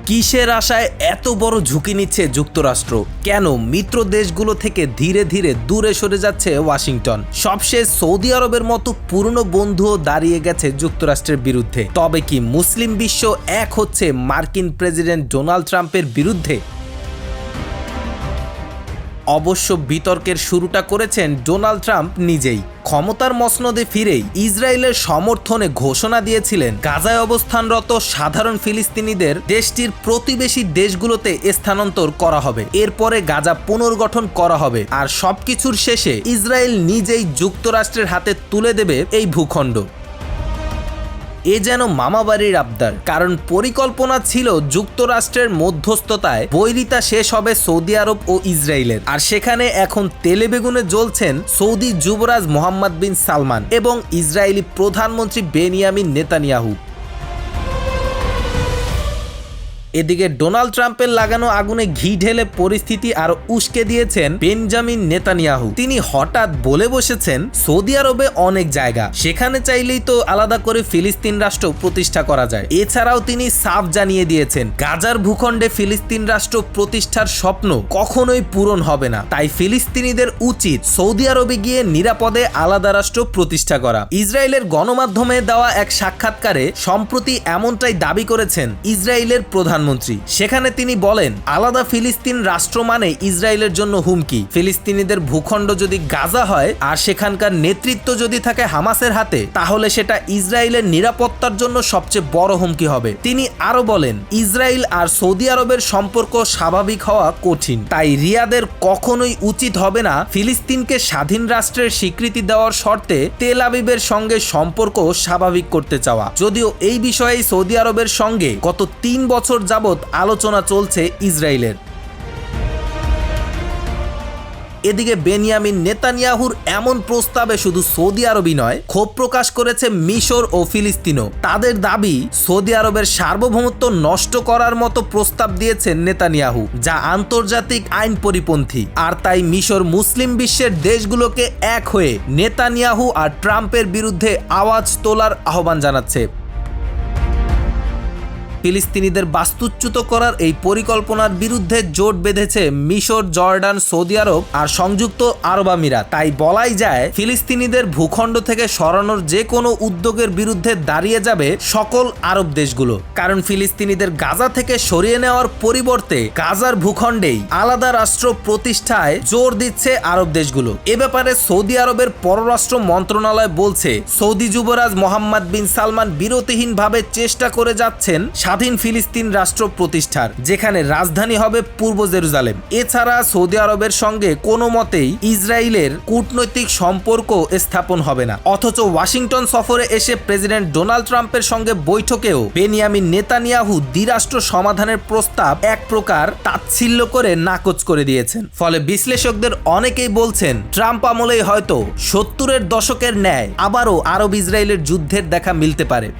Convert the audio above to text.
কিসের আশায় এত বড় ঝুঁকি নিচ্ছে যুক্তরাষ্ট্র? কেন মিত্র দেশগুলো থেকে ধীরে ধীরে দূরে সরে যাচ্ছে ওয়াশিংটন? সবশেষ সৌদি আরবের মতো পুরনো বন্ধুও দাঁড়িয়ে গেছে যুক্তরাষ্ট্রের বিরুদ্ধে। তবে কি মুসলিম বিশ্ব এক হচ্ছে মার্কিন প্রেসিডেন্ট ডোনাল্ড ট্রাম্পের বিরুদ্ধে? অবশ্য বিতর্কের শুরুটা করেছেন ডোনাল্ড ট্রাম্প নিজেই। ক্ষমতার মসনদে ফিরেই ইসরায়েলের সমর্থনে ঘোষণা দিয়েছিলেন গাজায় অবস্থানরত সাধারণ ফিলিস্তিনিদের দেশটির প্রতিবেশী দেশগুলোতে স্থানান্তর করা হবে। এরপরে গাজা পুনর্গঠন করা হবে, আর সবকিছুর শেষে ইসরায়েল নিজেই যুক্তরাষ্ট্রের হাতে তুলে দেবে এই ভূখণ্ড। এ যেন মামাবাড়ির আবদার, কারণ পরিকল্পনা ছিল যুক্তরাষ্ট্রের মধ্যস্থতায় বৈরিতা শেষ হবে সৌদি আরব ও ইসরায়েলের। আর সেখানে এখন তেলে বেগুনে জ্বলছেন সৌদি যুবরাজ মোহাম্মদ বিন সালমান এবং ইসরায়েলি প্রধানমন্ত্রী বেনিয়ামিন নেতানিয়াহু। এদিকে ডোনাল্ড ট্রাম্পের লাগানো আগুনে ঘি ঢেলে পরিস্থিতি আরো উস্কে দিয়েছেন বেঞ্জামিন নেতানিয়াহু। তিনি হঠাৎ বলে বসেছেন সৌদি আরবে অনেক জায়গা, সেখানে চাইলেই তো আলাদা করে ফিলিস্তিন রাষ্ট্র প্রতিষ্ঠা করা যায়। এছাড়াও তিনি সাফ জানিয়ে দিয়েছেন গাজার ভূখণ্ডে ফিলিস্তিন রাষ্ট্র প্রতিষ্ঠার স্বপ্ন কখনোই পূরণ হবে না। তাই ফিলিস্তিনিদের উচিত সৌদি আরবে গিয়ে নিরাপদে আলাদা রাষ্ট্র প্রতিষ্ঠা করা। ইসরায়েলের গণমাধ্যমে দেওয়া এক সাক্ষাৎকারে সম্প্রতি এমনটাই দাবি করেছেন ইসরায়েলের প্রধানমন্ত্রী। সেখানে তিনি বলেন, আলাদা ফিলিস্তিন রাষ্ট্র মানে ইসরায়েলের জন্য হুমকি। ফিলিস্তিনিদের ভূখণ্ড যদি গাজা হয় আর সেখানকার নেতৃত্ব যদি থাকে হামাসের হাতে, তাহলে সেটা ইসরায়েলের নিরাপত্তার জন্য সবচেয়ে বড় হুমকি হবে। তিনি আরো বলেন, ইসরায়েল আর সৌদি আরবের সম্পর্ক স্বাভাবিক হওয়া কঠিন, তাই রিয়াদের কখনোই উচিত হবে না ফিলিস্তিনকে স্বাধীন রাষ্ট্রের স্বীকৃতি দেওয়ার শর্তে তেল আবিবের সঙ্গে সম্পর্ক স্বাভাবিক করতে চাওয়া। যদিও এই বিষয়ে সৌদি আরবের সঙ্গে গত 3 বছর যাবৎ আলোচনা চলছে ইসরায়েলের। এদিকে বেনিয়ামিন নেতানিয়াহুর এমন প্রস্তাবে শুধু সৌদি আরবই নয়, ক্ষোভ প্রকাশ করেছে মিশর ও ফিলিস্তিনও। তাদের দাবি, সৌদি আরবের সার্বভৌমত্ব নষ্ট করার মতো প্রস্তাব দিয়েছেন নেতানিয়াহু, যা আন্তর্জাতিক আইন পরিপন্থী। আর তাই মিশর মুসলিম বিশ্বের দেশগুলোকে এক হয়ে নেতানিয়াহু আর ট্রাম্পের বিরুদ্ধে আওয়াজ তোলার আহ্বান জানাচ্ছে। ফিলিস্তিনিদের বাস্তুচ্যুত করার এই পরিকল্পনার বিরুদ্ধে জোট বেঁধেছে মিশর, জর্ডান, সৌদি আরব আর সংযুক্ত আরব আমিরাত। তাই বলাই যায় ফিলিস্তিনিদের ভূখণ্ড থেকে সরানোর যে কোনো উদ্যোগের বিরুদ্ধে দাঁড়িয়ে যাবে সকল আরব দেশগুলো। কারণ ফিলিস্তিনিদের গাজা থেকে সরিয়ে নেওয়ার পরিবর্তে গাজার ভূখণ্ডেই আলাদা রাষ্ট্র প্রতিষ্ঠায় জোর দিচ্ছে আরব দেশগুলো। এ ব্যাপারে সৌদি আরবের পররাষ্ট্র মন্ত্রণালয় বলছে, সৌদি যুবরাজ মোহাম্মদ বিন সালমান বিরতিহীনভাবে চেষ্টা করে যাচ্ছেন স্বাধীন ফিলিস্তিন রাষ্ট্র প্রতিষ্ঠার, যেখানে রাজধানী হবে পূর্ব জেরুজালেম। এছাড়া সৌদি আরবের সঙ্গে কোনো মতেই ইসরায়েলের কূটনৈতিক সম্পর্ক স্থাপন হবে না। অথচ ওয়াশিংটন সফরে এসে প্রেসিডেন্ট ডোনাল্ড ট্রাম্পের সঙ্গে বৈঠকেও বেনিয়ামিন নেতানিয়াহু দ্বিরাষ্ট্র সমাধানের প্রস্তাব এক প্রকার তাচ্ছিল্য করে নাকচ করে দিয়েছেন। ফলে বিশ্লেষকদের অনেকেই বলছেন, ট্রাম্প আমলেই হয়তো 70-এর দশকের ন্যায় আবারও আরব ইসরায়েলের যুদ্ধের দেখা মিলতে পারে।